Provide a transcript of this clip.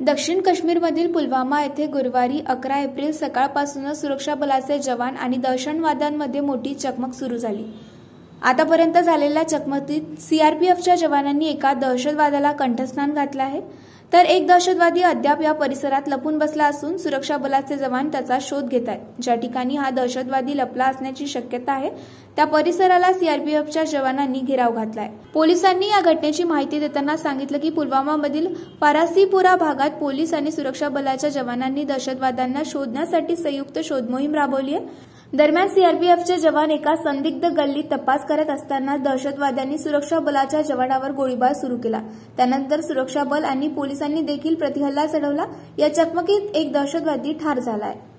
दक्षिण काश्मीरमधील पुलवामा येथे गुरुवारी 11 एप्रिल सकाळपासूनच सुरक्षा बलाचे जवान आणि दहशतवाद्यांमध्ये मोठी चकमक सुरू झाली। आतापर्यंत झालेल्या चकमकीत सीआरपीएफच्या जवानांनी एका दहशतवाद्याला कंठस्नान घातले आहे, तर एक दहशतवादी अद्याप या परिसरात लपून बसला असून सुरक्षा बलाचे जवान त्याचा शोध घेत आहेत। ज्या ठिकाणी हा दहशतवादी लपला असण्याची शक्यता आहे त्या परिसराला सीआरपीएफच्या जवानांनी घेराव घातला आहे। पोलिसांनी या घटनेची माहिती देताना सांगितलं की पुलवामामधील पारासीपुरा भागात पोलीस आणि सुरक्षा बलाच्या जवानांनी दहशतवाद्यांना शोधण्यासाठी संयुक्त शोध मोहीम राबवली आहे। दरम्यान सीआरपीएफचे जवान एका संदिग्ध गल्लीत तपास करत असताना दहशतवाद्यांनी सुरक्षा बलाच्या जवानावर गोळीबार सुरू केला। त्यानंतर सुरक्षा बल आणि पोलिसांनी देखील प्रतिहल्ला चढवला। या चकमकीत एक दहशतवादी ठार झाला आहे।